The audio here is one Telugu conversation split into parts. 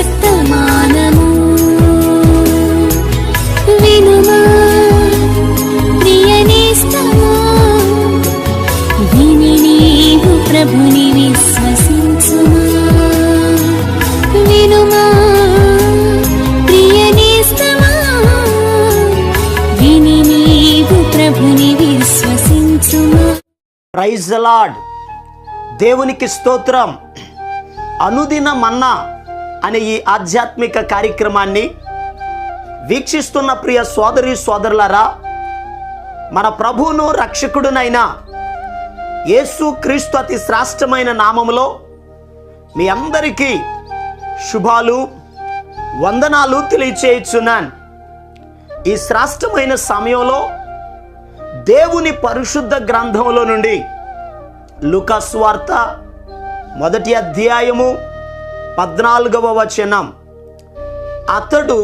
వర్తమానము వినుమా ప్రియ నేస్తమా, విని నీవు ప్రభుని విశ్వసించుమా. వినుమా ప్రియ నేస్తమా, విని నీవు ప్రభుని విశ్వసించుమా. Praise the lord. దేవునికి స్తోత్రం. అనుదిన మన్నా అనే ఈ ఆధ్యాత్మిక కార్యక్రమాన్ని వీక్షిస్తున్న ప్రియ సోదరి సోదరులారా, మన ప్రభువును రక్షకుడునైన యేసు క్రీస్తు అతి శ్రేష్టమైన నామములో మీ అందరికీ శుభాలు వందనాలు తెలియచేయుచున్నాను. ఈ శ్రేష్టమైన సమయంలో దేవుని పరిశుద్ధ గ్రంథంలో నుండి లూకా సువార్త 1వ అధ్యాయము 14వ వచనం. అతడు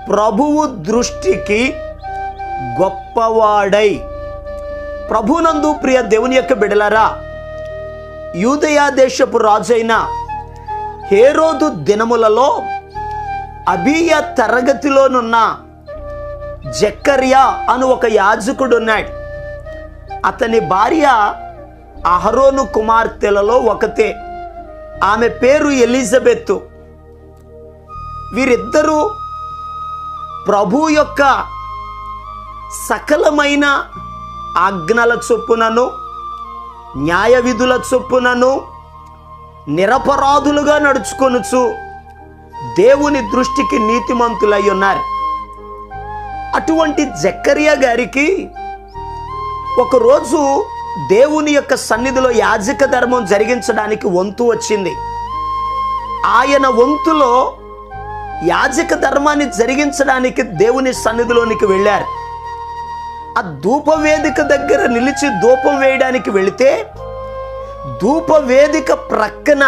ప్రభువు దృష్టికి గొప్పవాడై. ప్రభునందు ప్రియ దేవుని యొక్క బిడలారా, యూదయా దేశపు రాజైన హేరోదు దినములలో అబీయ తరగతిలోనున్న జకర్యా అను ఒక యాజకుడు ఉన్నాడు. అతని భార్య అహరోను కుమార్తెలలో ఒకతే. ఆమె పేరు ఎలిజబెత్. వీరిద్దరూ ప్రభు యొక్క సకలమైన ఆజ్ఞల చొప్పునను న్యాయ విధుల చొప్పునను నిరపరాధులుగా నడుచుకొనుచు దేవుని దృష్టికి నీతిమంతులై ఉన్నారు. అటువంటి జకర్యా గారికి ఒకరోజు దేవుని యొక్క సన్నిధిలో యాజక ధర్మం జరిగించడానికి వంతు వచ్చింది. ఆయన వంతులో యాజక ధర్మాన్ని జరిగించడానికి దేవుని సన్నిధిలోనికి వెళ్ళారు. ఆ ధూపవేదిక దగ్గర నిలిచి ధూపం వేయడానికి వెళితే ధూపవేదిక ప్రక్కన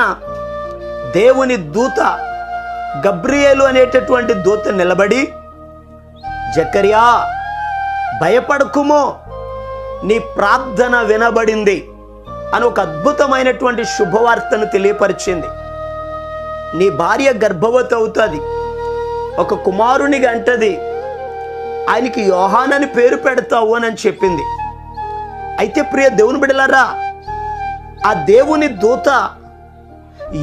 దేవుని దూత గబ్రియేలు అనేటటువంటి దూత నిలబడి, జకర్యా భయపడకుమో, నీ ప్రార్థన వినబడింది అని ఒక అద్భుతమైనటువంటి శుభవార్తను తెలియపరిచింది. నీ భార్య గర్భవతి అవుతుంది, ఒక కుమారునిగా అంటది, ఆయనకి యోహానని పేరు పెడతావు అని చెప్పింది. అయితే ప్రియ దేవుని బిడ్డలారా, ఆ దేవుని దూత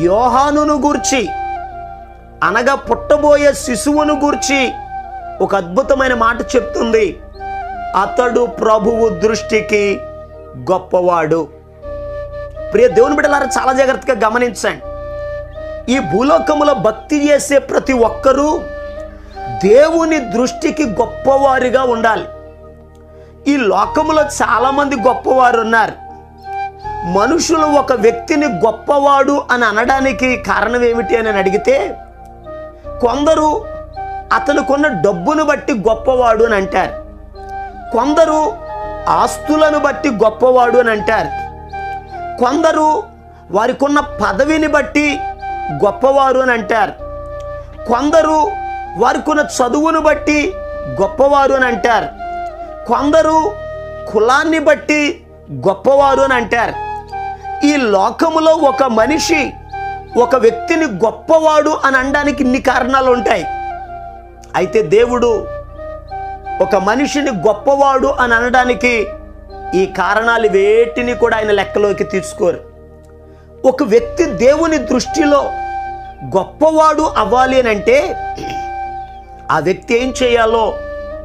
యోహానును గూర్చి, అనగా పుట్టబోయే శిశువును గూర్చి ఒక అద్భుతమైన మాట చెప్తుంది. అతడు ప్రభువు దృష్టికి గొప్పవాడు. ప్రియ దేవుని బిడ్డలారా, చాలా జాగ్రత్తగా గమనించండి. ఈ భూలోకములో భక్తి చేసే ప్రతి ఒక్కరూ దేవుని దృష్టికి గొప్పవారిగా ఉండాలి. ఈ లోకములో చాలామంది గొప్పవారు ఉన్నారు. మనుషులు ఒక వ్యక్తిని గొప్పవాడు అని అనడానికి కారణం ఏమిటి అని అడిగితే, కొందరు అతనుకున్న డబ్బును బట్టి గొప్పవాడు అని అంటారు, కొందరు ఆస్తులను బట్టి గొప్పవాడు అని అంటారు, కొందరు వారికి ఉన్న పదవిని బట్టి గొప్పవారు అని అంటారు, కొందరు వారికి ఉన్న చదువును బట్టి గొప్పవారు అని అంటారు, కొందరు కులాన్ని బట్టి గొప్పవారు అని అంటారు. ఈ లోకములో ఒక మనిషి ఒక వ్యక్తిని గొప్పవాడు అని అనడానికి ఇన్ని కారణాలు ఉంటాయి. అయితే దేవుడు ఒక మనిషిని గొప్పవాడు అని అనడానికి ఈ కారణాలు వేటిని కూడా ఆయన లెక్కలోకి తీసుకోరు. ఒక వ్యక్తి దేవుని దృష్టిలో గొప్పవాడు అవ్వాలి అని అంటే ఆ వ్యక్తి ఏం చేయాలో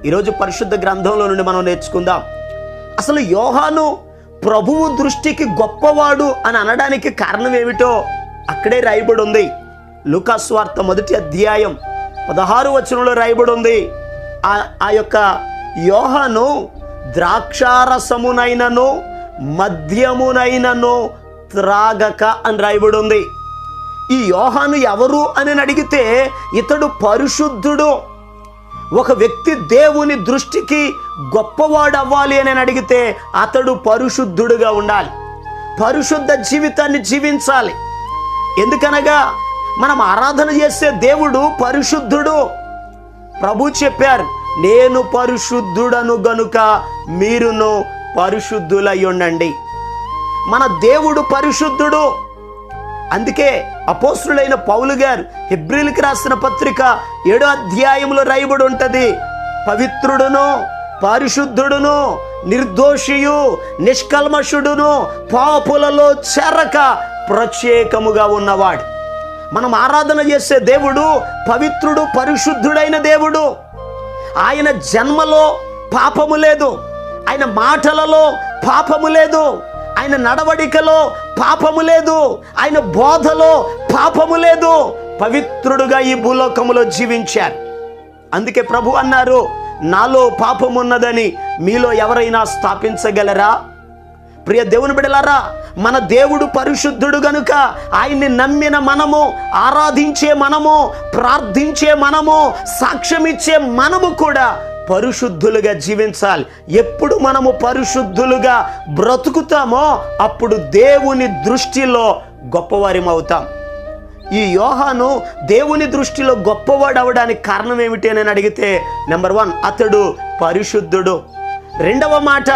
ఈరోజు పరిశుద్ధ గ్రంథంలో నుండి మనం నేర్చుకుందాం. అసలు యోహాను ప్రభువు దృష్టికి గొప్పవాడు అని అనడానికి కారణం ఏమిటో అక్కడే రాయబడి ఉంది. లూకా సువార్త 1వ అధ్యాయం 16వ వచనంలో రాయబడి ఉంది. ఆ యొక్క యోహాను ద్రాక్షారసమునైనను మద్యమునైనను త్రాగక అని రాయబడి ఉంది. ఈ యోహాను ఎవరు అని అడిగితే ఇతడు పరిశుద్ధుడు. ఒక వ్యక్తి దేవుని దృష్టికి గొప్పవాడు అవ్వాలి అని అడిగితే అతడు పరిశుద్ధుడుగా ఉండాలి, పరిశుద్ధ జీవితాన్ని జీవించాలి. ఎందుకనగా మనం ఆరాధన చేసే దేవుడు పరిశుద్ధుడు. ప్రభు చెప్పారు, నేను పరిశుద్ధుడను గనుక మీరును పరిశుద్ధులై ఉండండి. మన దేవుడు పరిశుద్ధుడు. అందుకే అపోస్తులైన పౌలు గారు హెబ్రీయులకు రాసిన పత్రిక 7వ అధ్యాయంలో రాయబడి ఉంటది, పవిత్రుడును పరిశుద్ధుడును నిర్దోషియు నిష్కల్మషుడును పాపులలో చెరక ప్రత్యేకముగా ఉన్నవాడు. మనం ఆరాధన చేసే దేవుడు పవిత్రుడు పరిశుద్ధుడైన దేవుడు. ఆయన జన్మలో పాపము లేదు, ఆయన మాటలలో పాపము లేదు, ఆయన నడవడికలో పాపము లేదు, ఆయన బోధలో పాపము లేదు. పవిత్రుడుగా ఈ భూలోకములో జీవించారు. అందుకే ప్రభు అన్నారు, నాలో పాపమున్నదని మీలో ఎవరైనా స్థాపించగలరా? ప్రియ దేవుని బిడ్డలారా, మన దేవుడు పరిశుద్ధుడు గనుక ఆయన్ని నమ్మిన మనము, ఆరాధించే మనము, ప్రార్థించే మనము, సాక్ష్యమిచ్చే మనము కూడా పరిశుద్ధులుగా జీవించాలి. ఎప్పుడు మనము పరిశుద్ధులుగా బ్రతుకుతామో అప్పుడు దేవుని దృష్టిలో గొప్పవారిమవుతాం. ఈ యోహాను దేవుని దృష్టిలో గొప్పవాడు అవడానికి కారణం ఏమిటి అని అడిగితే, నెంబర్ 1 అతడు పరిశుద్ధుడు. రెండవ మాట,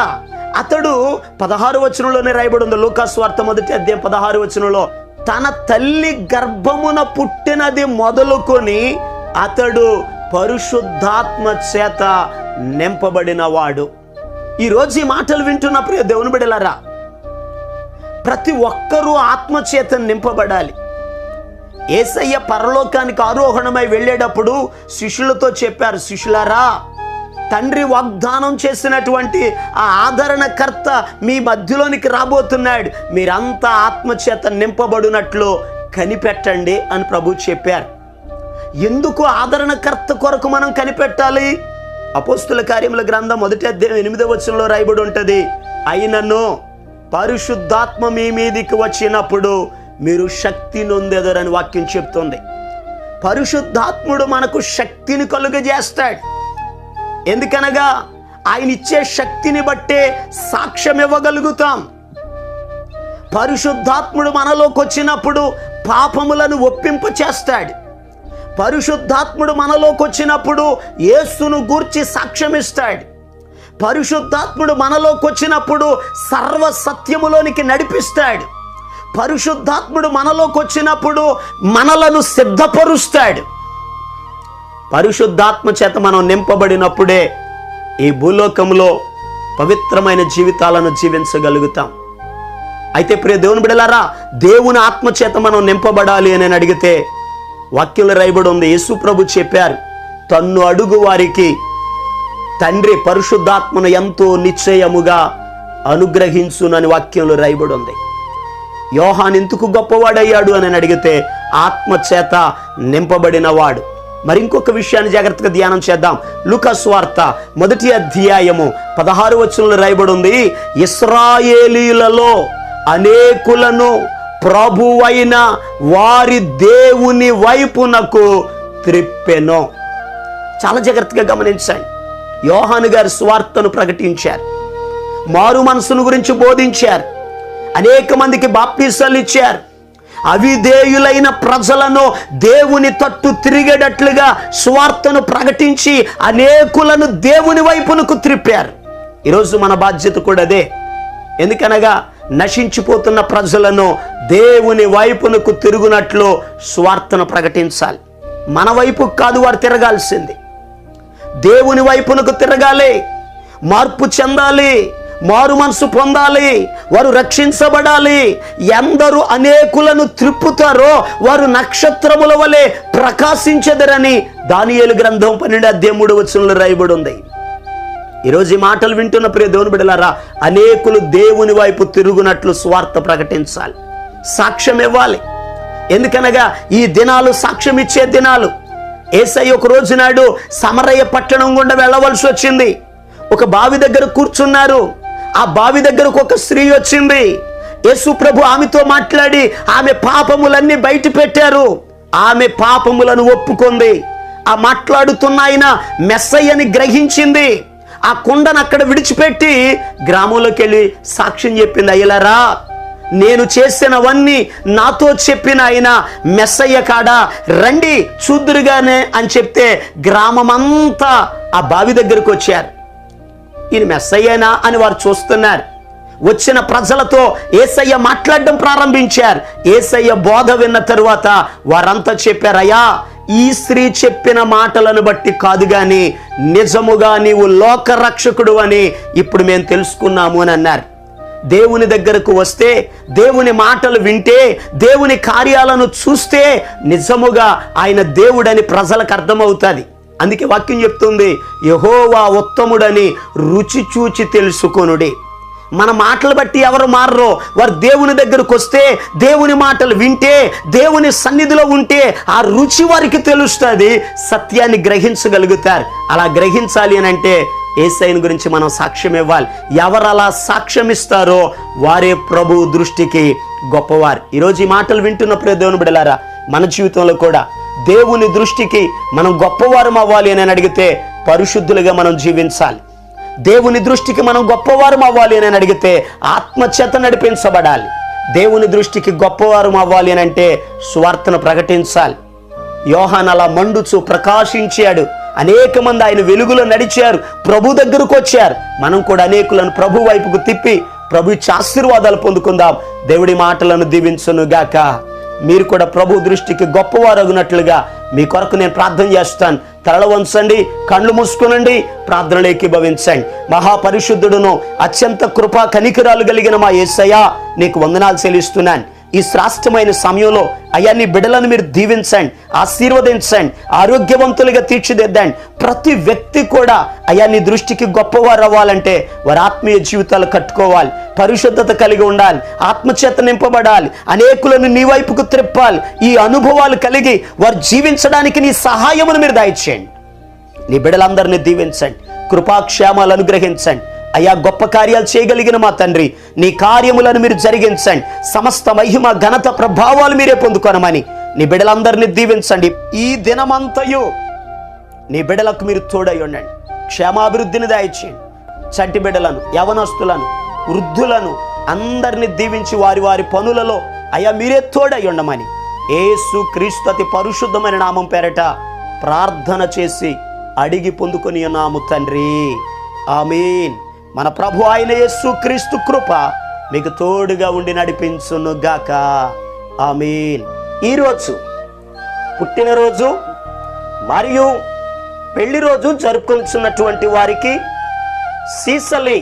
అతడు 16వ వచనంలోనే రాయబడి ఉంది, లూకా సువార్త 1వ అధ్యాయం 16వ వచనంలో, తన తల్లి గర్భమున పుట్టినది మొదలుకొని అతడు పరిశుద్ధాత్మ చేత నింపబడినవాడు. ఈరోజు ఈ మాటలు వింటున్న ప్రియ దేవుని బిడ్డలారా, ప్రతి ఒక్కరూ ఆత్మ చేత నింపబడాలి. యేసయ్య పరలోకానికి ఆరోహణమై వెళ్ళేటప్పుడు శిష్యులతో చెప్పారు, శిష్యులారా, తండ్రి వాగ్దానం చేసినటువంటి ఆ ఆదరణకర్త మీ మధ్యలోనికి రాబోతున్నాడు, మీరంతా ఆత్మచేత నింపబడినట్లు కనిపెట్టండి అని ప్రభు చెప్పారు. ఎందుకు ఆదరణకర్త కొరకు మనం కనిపెట్టాలి? అపోస్తుల కార్యముల గ్రంథం 1వ అధ్యాయం 8వ వచనంలో రాయబడి ఉంటుంది, అయినను పరిశుద్ధాత్మ మీ మీదికి వచ్చినప్పుడు మీరు శక్తి నొందెదరని వాక్యం చెప్తుంది. పరిశుద్ధాత్ముడు మనకు శక్తిని కలుగజేస్తాడు. ఎందుకనగా ఆయన ఇచ్చే శక్తిని బట్టే సాక్ష్యం ఇవ్వగలుగుతాం. పరిశుద్ధాత్ముడు మనలోకి వచ్చినప్పుడు పాపములను ఒప్పింప చేస్తాడు. పరిశుద్ధాత్ముడు మనలోకి వచ్చినప్పుడు యేసును గూర్చి సాక్ష్యం ఇస్తాడు. పరిశుద్ధాత్ముడు మనలోకి వచ్చినప్పుడు సర్వ సత్యములోనికి నడిపిస్తాడు. పరిశుద్ధాత్ముడు మనలోకి వచ్చినప్పుడు మనలను సిద్ధపరుస్తాడు. పరిశుద్ధాత్మ చేత మనం నింపబడినప్పుడే ఈ భూలోకంలో పవిత్రమైన జీవితాలను జీవించగలుగుతాం. అయితే ప్రియ దేవుని బిడ్డలారా, దేవుని ఆత్మ చేత మనం నింపబడాలి అని అడిగితే వాక్యంలో రాయబడి ఉంది, యేసు ప్రభు చెప్పారు, తన్ను అడుగు వారికి తండ్రి పరిశుద్ధాత్మను ఎంతో నిశ్చయముగా అనుగ్రహించునని వాక్యంలో రాయబడి ఉంది. యోహాను ఎందుకు గొప్పవాడయ్యాడు అని అడిగితే ఆత్మ చేత నింపబడినవాడు. మరి ఇంకొక విషయాన్ని జాగ్రత్తగా ధ్యానం చేద్దాం. లూకా సువార్త 1వ అధ్యాయము 16వ వచనంలో రాయబడి ఉంది, ఇశ్రాయేలీయులలో అనేకులను ప్రభువైన వారి దేవుని వైపునకు త్రిప్పెను. చాలా జాగ్రత్తగా గమనించండి. యోహాను గారు సువార్తను ప్రకటించారు, మారు మనసును గురించి బోధించారు, అనేక మందికి బాప్తిసాలు ఇచ్చారు. అవిధేయులైన ప్రజలను దేవుని తట్టు తిరిగేటట్లుగా సువార్తను ప్రకటించి అనేకులను దేవుని వైపునకు త్రిప్పారు. ఈరోజు మన బాధ్యత కూడా అదే. ఎందుకనగా నశించిపోతున్న ప్రజలను దేవుని వైపునకు తిరుగునట్లు సువార్తను ప్రకటించాలి. మన వైపు కాదు వారు తిరగాల్సింది, దేవుని వైపునకు తిరగాలి, మార్పు చెందాలి, మారు మనసు పొందాలి, వారు రక్షించబడాలి. ఎందరూ అనేకులను త్రిప్పుతారో వారు నక్షత్రముల వలె ప్రకాశించెదరని దానియేలు గ్రంథం 12వ అధ్యాయం 3వ వచనంలో రాయబడి ఉంది. ఈరోజు ఈ మాటలు వింటున్న ప్రియ దేవుని బిడ్డలారా, అనేకులు దేవుని వైపు తిరుగునట్లు స్వార్థ ప్రకటించాలి, సాక్ష్యం ఇవ్వాలి. ఎందుకనగా ఈ దినాలు సాక్ష్యం ఇచ్చే దినాలు. యేసయ్య ఒక రోజు నాడు సమరయ పట్టణం గుండా వెళ్ళవలసి వచ్చింది. ఒక బావి దగ్గర కూర్చున్నారు. ఆ బావి దగ్గరకు ఒక స్త్రీ వచ్చింది. యేసు ప్రభు ఆమెతో మాట్లాడి ఆమె పాపములన్నీ బయట పెట్టారు. ఆమె పాపములను ఒప్పుకుంది. ఆ మాట్లాడుతున్న ఆయన మెస్సయ్యని గ్రహించింది. ఆ కుండను అక్కడ విడిచిపెట్టి గ్రామంలోకి వెళ్ళి సాక్ష్యం చెప్పింది, అయ్యలారా, నేను చేసినవన్నీ నాతో చెప్పిన ఆయన మెస్సయ్య కాడా, రండి చూద్దురుగానే అని చెప్తే గ్రామమంతా ఆ బావి దగ్గరకు వచ్చారు. ఈయన మెస్సయ్యనా అని వారు చూస్తున్నారు. వచ్చిన ప్రజలతో యేసయ్య మాట్లాడడం ప్రారంభించారు. యేసయ్య బోధ విన్న తరువాత వారంతా చెప్పారయ్యా, ఈ స్త్రీ చెప్పిన మాటలను బట్టి కాదు గాని నిజముగా నీవు లోకరక్షకుడు అని ఇప్పుడు మేము తెలుసుకున్నాము అని అన్నారు. దేవుని దగ్గరకు వస్తే, దేవుని మాటలు వింటే, దేవుని కార్యాలను చూస్తే నిజముగా ఆయన దేవుడని ప్రజలకు అర్థమవుతుంది. అందుకే వాక్యం చెప్తుంది, యెహోవా ఉత్తముడని రుచి చూచి తెలుసుకొనుడి. మన మాటలు బట్టి ఎవరు మారరో వారు దేవుని దగ్గరకు వస్తే, దేవుని మాటలు వింటే, దేవుని సన్నిధిలో ఉంటే ఆ రుచి వారికి తెలుస్తుంది, సత్యాన్ని గ్రహించగలుగుతారు. అలా గ్రహించాలి అని అంటే యేసయ్యను గురించి మనం సాక్ష్యం ఇవ్వాలి. ఎవరు అలా సాక్ష్యం ఇస్తారో వారే ప్రభు దృష్టికి గొప్పవారు. ఈరోజు ఈ మాటలు వింటున్నప్పుడే దేవుని బిడ్డలారా, మన జీవితంలో కూడా దేవుని దృష్టికి మనం గొప్పవారం అవ్వాలి అని అడిగితే పరిశుద్ధులుగా మనం జీవించాలి. దేవుని దృష్టికి మనం గొప్పవారం అవ్వాలి అని అడిగితే ఆత్మచేత నడిపించబడాలి. దేవుని దృష్టికి గొప్పవారం అవ్వాలి అని అంటే సువార్తను ప్రకటించాలి. యోహాను అలా మండుచు ప్రకాశించాడు. అనేక మంది ఆయన వెలుగులో నడిచారు, ప్రభు దగ్గరకు వచ్చారు. మనం కూడా అనేకులను ప్రభు వైపుకు తిప్పి ప్రభు ఇచ్చే ఆశీర్వాదాలు పొందుకుందాం. దేవుడి మాటలను దీవించును గాక. మీరు కూడా ప్రభు దృష్టికి గొప్పవారగునట్లుగా మీ కొరకు నేను ప్రార్థన చేస్తాను. తల వంచండి, కళ్ళు మూసుకునండి, ప్రార్థనలు ఏకీభవించండి. మహాపరిశుద్ధుడును అత్యంత కృపా కనికరాలు కలిగిన మా యేసయ్యా, నీకు వందనాలు చెల్లిస్తున్నాను. ఈ శ్రేష్టమైన సమయంలో అయ్యా నీ బిడ్డలను మీరు దీవించండి, ఆశీర్వదించండి, ఆరోగ్యవంతులుగా తీర్చిదిద్దండి. ప్రతి వ్యక్తి కూడా అయ్యా నీ దృష్టికి గొప్పవారు అవ్వాలంటే వారి ఆత్మీయ జీవితాలు కట్టుకోవాలి, పరిశుద్ధత కలిగి ఉండాలి, ఆత్మచేత నింపబడాలి, అనేకులను నీ వైపుకు త్రిప్పాలి. ఈ అనుభవాలు కలిగి వారు జీవించడానికి నీ సహాయమును మీరు దయచేయండి. నీ బిడ్డలందరినీ దీవించండి, కృపాక్షేమాలు అనుగ్రహించండి. అయ్యా గొప్ప కార్యాలు చేయగలిగిన మా తండ్రి, నీ కార్యములను మీరు జరిగించండి. సమస్త మహిమ ఘనత ప్రభావాలు మీరే పొందుకొనమని నీ బిడ్డలందరినీ దీవించండి. ఈ దినమంతయు నీ బిడ్డలకు మీరు తోడై ఉండండి, క్షేమాభివృద్ధిని దయచేయండి. చంటి బిడ్డలను, యవనస్తులను, వృద్ధులను అందరినీ దీవించి వారి వారి పనులలో అయ్యా మీరే తోడై ఉండమని యేసు క్రీస్తు అతి పరిశుద్ధమైన నామం పేరట ప్రార్థన చేసి అడిగి పొందుకొని ఉన్నాము తండ్రి, ఆమేన్. మన ప్రభు అయిన యేసు క్రీస్తు కృప మీకు తోడుగా ఉండి నడిపించును గాక, ఆమేన్. ఈరోజు పుట్టినరోజు మరియు పెళ్లి రోజు జరుపుకుంటున్నటువంటి వారికి సీసలి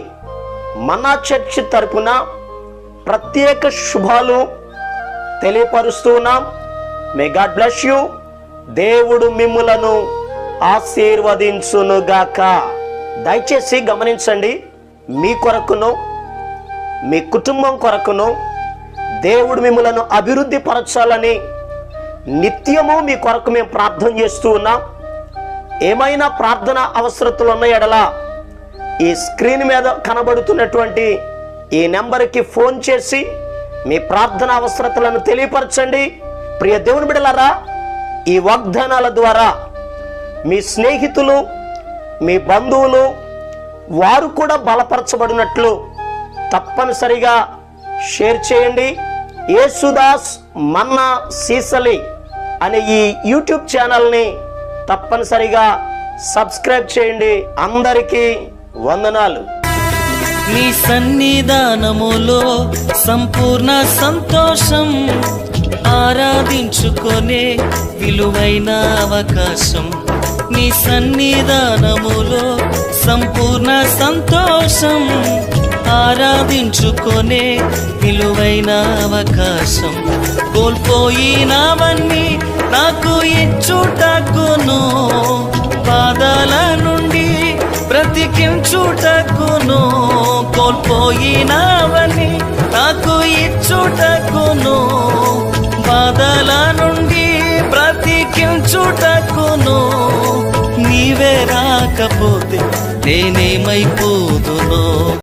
మన్నా చర్చ్ తరపున ప్రత్యేక శుభాలు తెలియపరుస్తూ ఉన్నాం. May God bless you. దేవుడు మిమ్ములను ఆశీర్వదించును గాక. దయచేసి గమనించండి, మీ కొరకును మీ కుటుంబం కొరకును దేవుడు మిమ్మలను అభివృద్ధి పరచాలని నిత్యము మీ కొరకు మేము ప్రార్థన చేస్తూ ఉన్నాం. ఏమైనా ప్రార్థన అవసరతలు ఉన్న ఎడల ఈ స్క్రీన్ మీద కనబడుతున్నటువంటి ఈ నెంబర్కి ఫోన్ చేసి మీ ప్రార్థన అవసరతలను తెలియపరచండి. ప్రియ దేవుని బిడ్డలారా, ఈ వాగ్దానాల ద్వారా మీ స్నేహితులు, మీ బంధువులు వారు కూడా బలపరచబడినట్లు తప్పనిసరిగా షేర్ చేయండి. యేసుదాస్ మన్నా సీసలి అనే ఈ యూట్యూబ్ ఛానల్ని తప్పనిసరిగా సబ్స్క్రైబ్ చేయండి. అందరికీ వందనాలు. నీ సన్నిధానములో సంపూర్ణ సంతోషం, ఆరాధించుకొనే విలువైన అవకాశం. నీ సన్నిధానములో సంపూర్ణ సంతోషం, ఆరాధించుకొనే విలువైన అవకాశం. కోల్పోయినవన్నీ నాకు ఇచ్చుటకును, బాధల నుండి బ్రతికించుటకును. కోల్పోయినవన్నీ నాకు ఇచ్చుటకును, బాధల నుండి బ్రతికించుటకును. నీవే రాకపోతే నేనేమైపోదును.